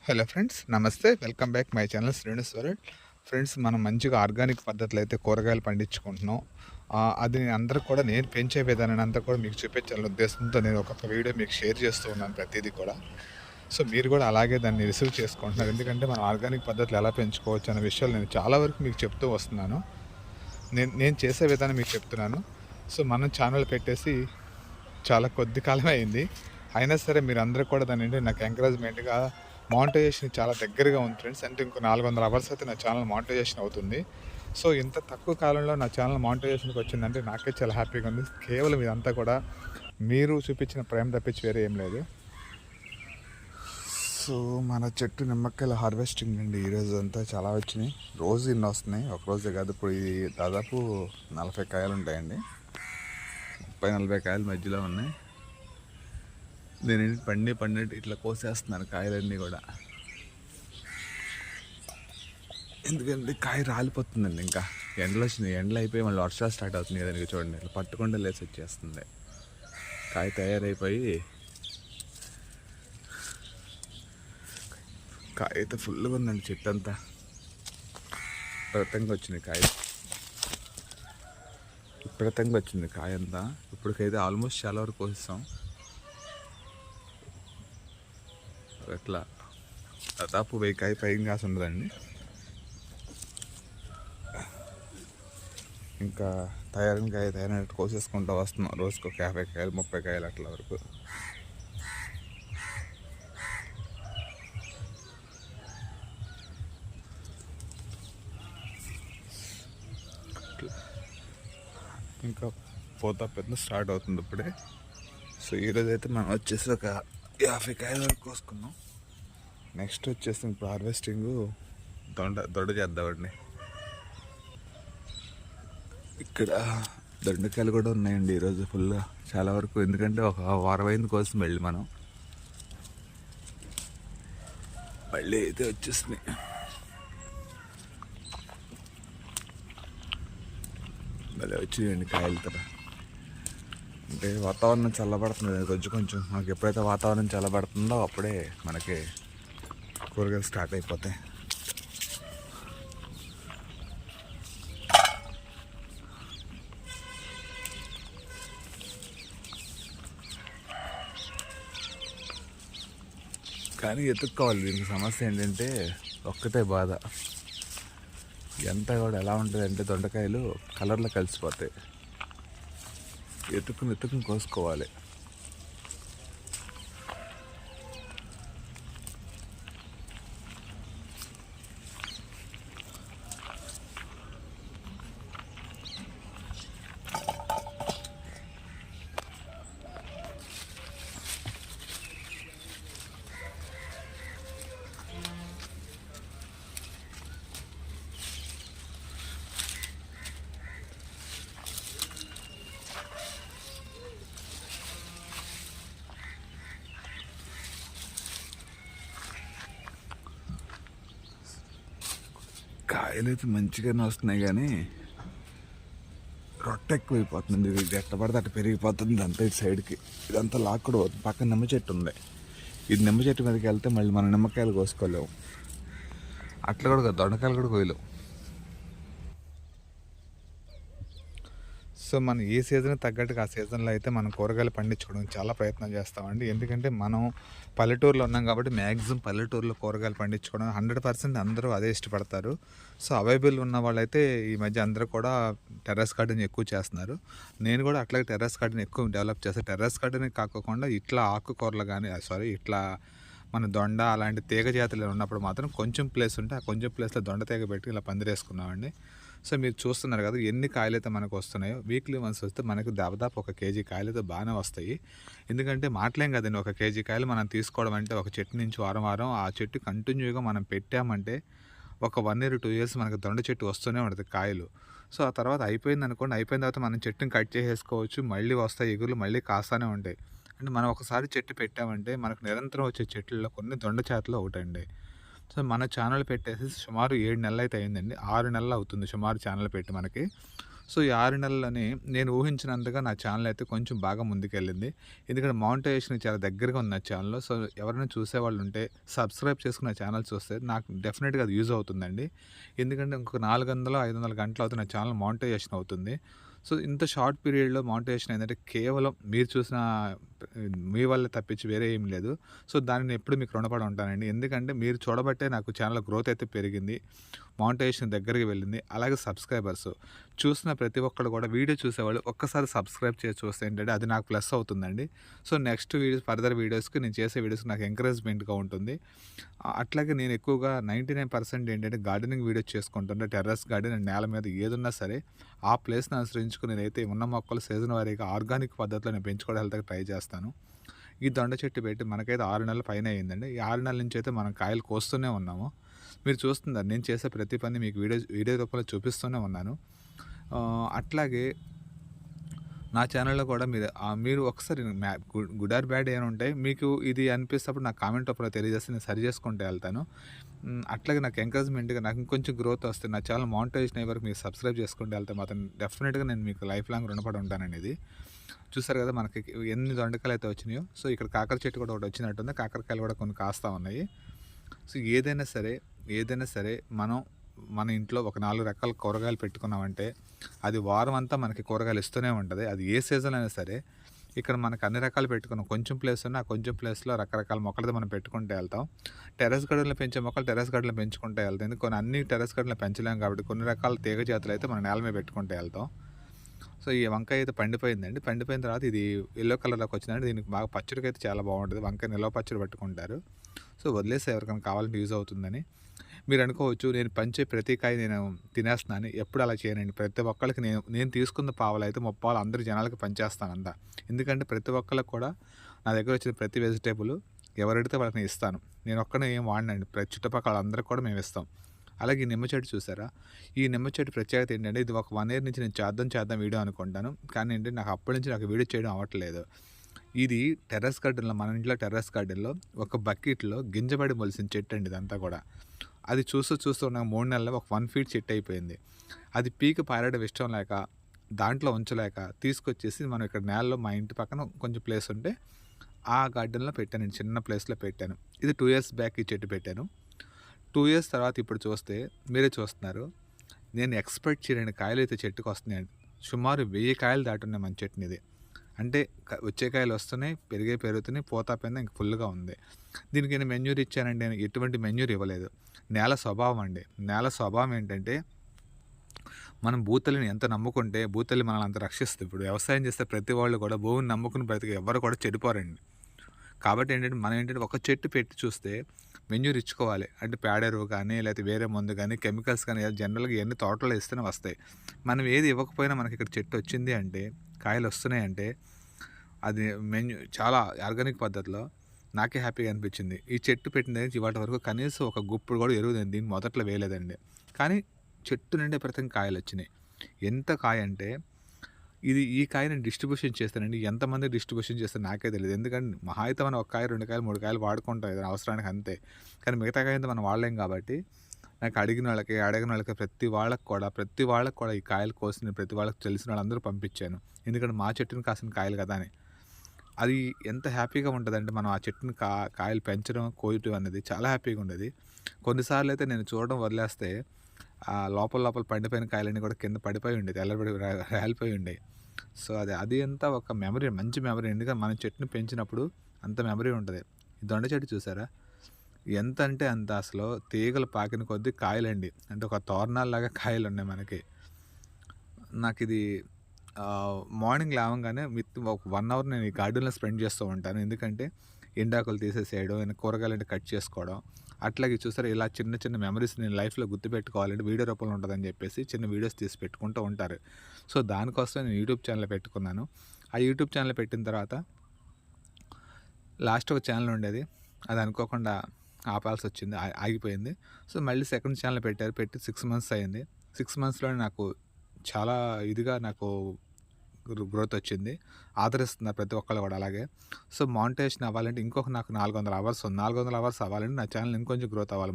Hello friends, నమస్తే. Welcome back my channel Shrenu's world. Friends, మనం మంచిగా ఆర్గానిక్ పద్ధతిలో అయితే కూరగాయలు పండించుకుంటున్నాం. అది అందరూ కూడా నేను పెంచే విధానాన్ని అంతా కూడా మీకు చూపించాలనే ఉద్దేశంతో నేను ఒక్కొక్క వీడియో మీకు షేర్ చేస్తూ ఉన్నాను ప్రతిదీ కూడా. సో మీరు కూడా అలాగే దాన్ని రిసీవ్ చేసుకుంటున్నారు. ఎందుకంటే మనం ఆర్గానిక్ పద్ధతిలో ఎలా పెంచుకోవచ్చు అనే విషయాలు నేను చాలా వరకు మీకు చెప్తూ వస్తున్నాను. నేను చేసే విధానం మీకు చెప్తున్నాను. సో మనం ఛానల్ పెట్టేసి చాలా కొద్ది కాలమే అయింది. అయినా సరే మీరందరూ కూడా దాన్ని నాకు ఎంకరేజ్మెంట్గా మానిటైజేషన్ చాలా దగ్గరగా ఉంది ఫ్రెండ్స్. అంటే ఇంకో 400 అవర్స్ అయితే నా ఛానల్ మానిటైజేషన్ అవుతుంది. సో ఇంత తక్కువ కాలంలో నా ఛానల్ మానిటైజేషన్కి వచ్చిందంటే నాకే చాలా హ్యాపీగా ఉంది. కేవలం ఇదంతా కూడా మీరు చూపించిన ప్రేమ తప్పించి వేరే ఏం లేదు. సో మన చెట్టు నిమ్మకాయల హార్వెస్టింగ్ అండి. ఈరోజు అంతా చాలా వచ్చినాయి. రోజు ఇన్ని వస్తున్నాయి, ఒక రోజే కాదు. ఇప్పుడు ఇది దాదాపు 40 కాయలు ఉంటాయండి. 30-40 కాయలు మధ్యలో ఉన్నాయి. నేను పండినట్టు ఇట్లా కోసేస్తున్నాను కాయలన్నీ కూడా. ఎందుకంటే కాయ రాలిపోతుందండి. ఇంకా ఎండలు వచ్చినాయి, ఎండలు అయిపోయి మళ్ళీ వర్షాలు స్టార్ట్ అవుతుంది కదండి. చూడండి, ఇట్లా పట్టుకుండా లేసి వచ్చేస్తుంది. కాయ తయారైపోయి కాయ అయితే ఫుల్గా ఉందండి. చెట్టు అంతా విపరీతంగా వచ్చింది కాయ. విపరీతంగా వచ్చింది కాయ అంతా. ఇప్పటికైతే ఆల్మోస్ట్ చాలా వరకు కోసిస్తాం. అట్లా దాదాపు 1000 కాయ పైన కాసి ఉండదండి. ఇంకా తయారైనట్టు కోసేసుకుంటూ వస్తున్నాం. రోజుకు ఒక 50 కాయలు 30 కాయలు అట్లా వరకు. ఇంకా పోతా పెద్ద స్టార్ట్ అవుతుంది ఇప్పుడే. సో ఈరోజు అయితే మనం వచ్చేసి ఒక 50 కాయల వరకు కోసుకున్నాం. నెక్స్ట్ వచ్చేసి ఇప్పుడు హార్వెస్టింగ్ దొడ్డ చేద్దామండి. ఇక్కడ దొండకాయలు కూడా ఉన్నాయండి ఈరోజు ఫుల్గా చాలా వరకు. ఎందుకంటే ఒక వారం అయింది కోసం మళ్ళీ అయితే వచ్చేసినాయి. మళ్ళీ వచ్చినాయండి కాయలతో. అంటే వాతావరణం చల్లబడుతుంది కొంచెం. మనకి ఎప్పుడైతే వాతావరణం చల్లబడుతుందో అప్పుడే మనకి కూరగాయలు స్టార్ట్ అయిపోతాయి. కానీ ఎత్తుక్కోవాలి. దీనికి సమస్య ఏంటంటే ఒక్కటే బాధ. ఎంత కూడా ఎలా ఉంటుంది అంటే దొండకాయలు కలర్లో కలిసిపోతాయి. ఎత్తుకుని కోసుకోవాలి. కాయలు అయితే మంచిగానే వస్తున్నాయి, కానీ రొట్టె ఎక్కువైపోతుంది. ఇది ఎట్ట పడితే అట్ట పెరిగిపోతుంది అంతా ఇటు సైడ్కి. ఇదంతా లాక్కూడ పక్కన నిమ్మ చెట్టు ఉంది. ఇది నిమ్మ చెట్టు మీదకి వెళ్తే మళ్ళీ మన నిమ్మకాయలు కోసుకోలేము. అట్లా కూడా దొండకాయలు కూడా కోయలేము. సో మనం ఏ సీజన్ తగ్గట్టుగా ఆ సీజన్లో అయితే మనం కూరగాయలు పండించుకోవడం చాలా ప్రయత్నం చేస్తామండి. ఎందుకంటే మనం పల్లెటూరులో ఉన్నాం కాబట్టి మ్యాక్సిమం పల్లెటూరులో కూరగాయలు పండించుకోవడం 100% అందరూ అదే ఇష్టపడతారు. సో అవైలబుల్ ఉన్న వాళ్ళైతే ఈ మధ్య అందరూ కూడా టెర్రస్ గార్డెన్ ఎక్కువ చేస్తున్నారు. నేను కూడా అట్లాగే టెర్రస్ గార్డెన్ ఎక్కువ డెవలప్ చేస్తాను. టెర్రస్ గార్డెన్ కాకుండా ఇట్లా ఆకుకూరలు కానీ ఇట్లా మన దొండ అలాంటి తీగ జాతులు ఉన్నప్పుడు మాత్రం కొంచెం ప్లేస్ ఉంటే ఆ కొంచెం ప్లేస్లో దొండ తీగ పెట్టి ఇలా పందిరేసుకున్నామండి. సో మీరు చూస్తున్నారు కదా ఎన్ని కాయలైతే మనకు వస్తున్నాయో. వీక్లీ వన్స్ వస్తే మనకు దాదాపు 1 కేజీ కాయలైతే బాగానే వస్తాయి. ఎందుకంటే మాటలేం కదండి, 1 కేజీ కాయలు మనం తీసుకోవడం అంటే ఒక చెట్టు నుంచి వారం ఆ చెట్టు కంటిన్యూగా మనం పెట్టామంటే ఒక 1 year 2 years మనకు దొండ చెట్టు వస్తూనే ఉంటుంది కాయలు. సో ఆ తర్వాత అయిపోయింది అనుకోండి, అయిపోయిన తర్వాత మనం చెట్టుని కట్ చేసేసుకోవచ్చు. మళ్ళీ వస్తాయి ఎగురులు, మళ్ళీ కాస్తానే ఉంటాయి. అంటే మనం ఒకసారి చెట్టు పెట్టామంటే మనకు నిరంతరం వచ్చే చెట్లలో కొన్ని దొండ జాతులు ఒకటండి. సో మన ఛానల్ పెట్టేసి సుమారు 7 నెలలు అయితే అయిందండి. 6 నెలలు అవుతుంది సుమారు ఛానల్ పెట్టి మనకి. సో, ఈ 6 నెలల్లోనే నేను ఊహించినంతగా నా ఛానెల్ అయితే కొంచెం బాగా ముందుకెళ్ళింది. ఎందుకంటే మానిటైజేషన్‌కి చాలా దగ్గరగా ఉంది నా ఛానెల్. సో, ఎవరైనా చూసేవాళ్ళుంటే సబ్స్క్రైబ్ చేసుకొని నా ఛానెల్ చూస్తే నాకు డెఫినిట్‌గా అది యూజ్ అవుతుందండి. ఎందుకంటే ఇంకొక 400, 500 గంటలు అవుతే నా ఛానెల్ మానిటైజేషన్ అవుతుంది. సో, ఇంత షార్ట్ పీరియడ్‌లో మానిటైజేషన్ ఏందంటే కేవలం మీరు చూసిన మీ వల్లే తప్పించి వేరే ఏమి లేదు. సో, దానికి నేను ఎప్పుడు మీకు రుణపడి ఉంటానండి. ఎందుకంటే మీరు చూడబట్టే నాకు ఛానెల్ గ్రోత్ అయితే పెరిగింది. మానిటైజేషన్ దగ్గరికి వెళ్ళింది. అలాగే సబ్స్క్రైబర్స్ చూసిన ప్రతి ఒక్కళ్ళు కూడా వీడియో చూసేవాళ్ళు ఒక్కసారి సబ్స్క్రైబ్ చేసి చూస్తే ఏంటంటే అది నాకు ప్లస్ అవుతుందండి. సో, నెక్స్ట్ వీడియోస్ ఫర్దర్ వీడియోస్‌కి నేను చేసే వీడియోస్‌కి నాకు ఎంకరేజ్‌మెంట్‌గా ఉంటుంది. అట్లాగే నేను ఎక్కువగా 99% ఏంటంటే గార్డెనింగ్ వీడియోస్ చేసుకుంటుంటే టెర్రస్ గార్డెన్ అండ్ నేల మీద ఏదున్నా సరే ఆ ప్లేస్‌ని అనుసరించుకొని నేనైతే ఉన్న మొక్కలు సీజన్ వారీగా ఆర్గానిక్ పద్ధతిలో నేను పెంచుకోవడానికి ట్రై చేస్తాను. ఈ దొండ చెట్టు పెట్టి మనకైతే 6 నెలల పైనే అయిందండి. ఈ 6 నెలల నుంచి అయితే మనం కాయలు కోస్తూనే ఉన్నాము. మీరు చూస్తున్నారు నేను చేసే ప్రతి పని మీకు వీడియో రూపంలో చూపిస్తూనే ఉన్నాను. అట్లాగే నా ఛానల్‌లో కూడా మీరు ఒకసారి గుడ్ ఆర్ బ్యాడ్ ఏమైనా ఉంటాయి. మీకు ఇది అనిపిస్తప్పుడు నాకు కామెంట్ రూపంలో తెలియజేస్తే నేను సరి చేసుకుంటూ వెళ్తాను. అట్లాగే నాకు ఎంకరేజ్‌మెంట్‌గా నాకు ఇంకొంచెం గ్రోత్ వస్తే నా ఛానల్ మానిటైజేషన్ అయ్యే వరకు మీరు సబ్స్క్రైబ్ చేసుకుంటూ వెళ్తే మాత్రం డెఫినిట్‌గా నేను మీకు లైఫ్ లాంగ్ రుణపడి ఉంటానండి ఇది. చూసారు కదా మనకి ఎన్ని దొండకాయలు అయితే వచ్చినాయో. సో, ఇక్కడ కాకర చెట్టు కూడా ఒకటి వచ్చినట్టుంది. కాకరకాయలు కూడా కొన్ని కాస్తా ఉన్నాయి. సో, ఏదైనా సరే మనం మన ఇంట్లో ఒక 4 రకాల కూరగాయలు పెట్టుకున్నామంటే అది వారం అంతా మనకి కూరగాయలు ఇస్తూనే ఉంటది. అది ఏ సీజన్ అయినా సరే. ఇక్కడ మనకు అన్ని రకాలు పెట్టుకున్నాం. కొంచెం ప్లేస్ ఉన్న ఆ కొంచెం ప్లేస్‌లో రకరకాల మొక్కలతో మనం పెట్టుకుంటూ వెళ్తాం. టెర్రస్ గార్డెన్‌లో పెంచే మొక్కలు టెర్రస్ గార్డెన్‌లో పెంచుకుంటూ వెళ్తాం. కొన్ని అన్ని టెర్రస్ గార్డెన్‌లో పెంచలేం కాబట్టి కొన్ని రకాల తీగ జాతులు అయితే మనం నేల మీద పెట్టుకుంటూ వెళ్తాం. సో, ఈ వంకాయ అయితే పండిపోయిందండి. పండిపోయిన తర్వాత ఇది యెల్లో కలర్‌లోకి వచ్చిందండి. దీనికి బాగా పచ్చడికైతే చాలా బాగుంటది. వంకాయ నిల్వ పచ్చడి పట్టుకుంటారు. సో, వదిలేసా ఎవరికైనా కావాలంటే యూజ్ అవుతుందని. మీరు అనుకోవచ్చు నేను పంచే ప్రతి కాయ నేను తినేస్తున్నాను. ఎప్పుడు అలా చేయనండి. ప్రతి ఒక్కళ్ళకి నేను తీసుకున్న పావలైతే ముప్పాలు అందరి జనాలకి పంచేస్తానంట. ఎందుకంటే ప్రతి ఒక్కళ్ళకి కూడా నా దగ్గర వచ్చిన ప్రతి వెజిటేబుల్ ఎవరడితే వాళ్ళకి నేను ఇస్తాను. నేను ఒక్కడినే ఏం వాడనండి. చుట్టుపక్కల అందరికి కూడా మేము ఇస్తాం. అలాగే ఈ నిమ్మ చెట్టు చూసారా? ఈ నిమ్మ చెట్టు ప్రత్యేకత ఏంటంటే ఇది ఒక 1 ఇయర్ నుంచి నేను చేద్దాం వీడియో అనుకుంటాను. కానీ ఏంటంటే నాకు అప్పటి నుంచి నాకు వీడియో చేయడం అవ్వట్లేదు. ఇది టెర్రస్ గార్డెన్‌లో మన ఇంట్లో టెర్రస్ గార్డెన్‌లో ఒక బకెట్‌లో గింజబడి మొలిసిన చెట్టు అండి ఇదంతా కూడా. అది చూస్తూ ఉన్న 3 నెలల్లో ఒక 1 ఫీట్ చెట్టు అయిపోయింది. అది పీకి పారేయడం ఇష్టం లేక, దాంట్లో ఉంచలేక తీసుకొచ్చేసి మనం ఇక్కడ నేలలో మా ఇంటి పక్కన కొంచెం ప్లేస్ ఉంటే ఆ గార్డెన్‌లో పెట్టానండి. చిన్న ప్లేస్‌లో పెట్టాను. ఇది 2 ఇయర్స్ బ్యాక్ ఈ చెట్టు పెట్టాను. 2 ఇయర్స్ తర్వాత ఇప్పుడు చూస్తే మీరే చూస్తున్నారు. నేను ఎక్స్‌పెక్ట్ చేయలేని కాయలైతే చెట్టుకొస్తున్నాయండి. సుమారు 1000 కాయలు దాటున్నాయి మన చెట్టు మీది. అంటే వచ్చే కాయలు వస్తున్నాయి, పెరుగుతున్నాయి, పూత పింద ఇంక ఫుల్‌గా ఉంది. దీనికి నేను మెన్యూర్ ఇచ్చానండి. నేను ఎటువంటి మెన్యూర్ ఇవ్వలేదు. నేల స్వభావం అండి. నేల స్వభావం ఏంటంటే మనం భూతల్లిని ఎంత నమ్ముకుంటే భూతల్లి మనల్ని అంత రక్షిస్తుంది. ఇప్పుడు వ్యవసాయం చేస్తే ప్రతి వాళ్ళు కూడా భూమిని నమ్ముకుని బ్రతికే ఎవ్వరు కూడా చెడిపోరండి. కాబట్టి ఏంటంటే మనం ఏంటంటే ఒక చెట్టు పెట్టి చూస్తే మెన్యూర్ ఇచ్చుకోవాలి. అంటే పేడ ఎరువు కానీ లేకపోతే వేరే మందు కానీ కెమికల్స్ కానీ జనరల్‌గా ఇయన్నీ తోటలో ఇస్తేనే వస్తాయి. మనం ఏది ఇవ్వకపోయినా మనకి ఇక్కడ చెట్టు వచ్చింది అంటే కాయలు వస్తున్నాయి అంటే అది చాలా ఆర్గానిక్ పద్ధతిలో నాకే హ్యాపీగా అనిపించింది. ఈ చెట్టు పెట్టిన దగ్గర నుంచి ఇవాటి వరకు కనీసం ఒక గుప్పుడు కూడా ఎరువు నేను దీన్ని మొదట్లో వేయలేదండి. కానీ చెట్టు నిండే ప్రతి కాయలొచ్చినాయి. ఎంత కాయ అంటే ఈ కాయ నేను డిస్ట్రిబ్యూషన్ చేస్తానండి. ఎంతమందికి డిస్ట్రిబ్యూషన్ చేస్తానో నాకే తెలీదు. ఎందుకంటే మహా అయితే మనం 1 కాయ, 2 కాయలు, 3 కాయలు వాడుకుంటాం ఏదైనా అవసరానికి అంతే. కానీ మిగతా కాయంతా మనం వాడలేం కాబట్టి నాకు అడగని వాళ్ళకి ప్రతి వాళ్ళకి కూడా ఈ కాయలు కోసిన ప్రతి వాళ్ళకి తెలిసిన వాళ్ళందరూ పంపించాను. ఎందుకంటే మా చెట్టుని కాసిన కాయలు కదా అని. అది ఎంత హ్యాపీగా ఉంటదంటే మనం ఆ చెట్టుని కాయలు పెంచడం, కోయటం అనేది చాలా హ్యాపీగా ఉండేది. కొన్నిసార్లు అయితే నేను చూడడం వదిలేస్తే లోపల పండిపోయిన కాయలన్నీ కూడా కింద పడిపోయి ఉండేది. రాలిపోయి ఉండేవి. సో, అది అంతా ఒక మెమరీ, మంచి మెమరీ. ఎందుకంటే మనం చెట్టుని పెంచినప్పుడు అంత మెమరీ ఉంటది. ఈ దొండ చెట్టు చూసారా? ఎంత అంటే అంత అసలు తీగలు పాకిన కొద్దీ కాయలండి. అంటే ఒక తోరణాల్లాగా కాయలున్నాయి మనకి. నాకిది మార్నింగ్ లేవంగానే ఒక 1 అవర్ నేను ఈ గార్డెన్‌లో స్పెండ్ చేస్తూ ఉంటాను. ఎందుకంటే ఎండాకులు తీసేసేయడం, ఏమైనా కూరగాయలంటే కట్ చేసుకోవడం. అట్లాగే చూసారా ఇలా చిన్న చిన్న మెమరీస్ నేను లైఫ్‌లో గుర్తుపెట్టుకోవాలంటే వీడియో రూపంలో ఉంటదని చెప్పేసి చిన్న వీడియోస్ తీసి పెట్టుకుంటూ ఉంటారు. సో, దానికోసం నేను యూట్యూబ్ ఛానల్ పెట్టుకున్నాను. ఆ యూట్యూబ్ ఛానల్ పెట్టిన తర్వాత లాస్ట్ ఒక ఛానల్ ఉండేది. అది అనుకోకుండా ఆపాల్సొచ్చింది. ఆగిపోయింది. సో, మళ్ళీ సెకండ్ ఛానల్ పెట్టారు. పెట్టి 6 మంత్స్ అయింది. 6 మంత్స్‌లోనే నాకు చాలా ఇదిగా నాకు గ్రోత్ వచ్చింది. ఆదరిస్తున్నారు ప్రతి ఒక్కళ్ళు కూడా అలాగే. సో, మానిటైజేషన్ అవ్వాలంటే ఇంకొక నాకు 400 అవర్స్ ఉంది. 400 అవర్స్ అవ్వాలంటే నా ఛానల్ ఇంకొంచెం గ్రోత్ అవ్వాలి.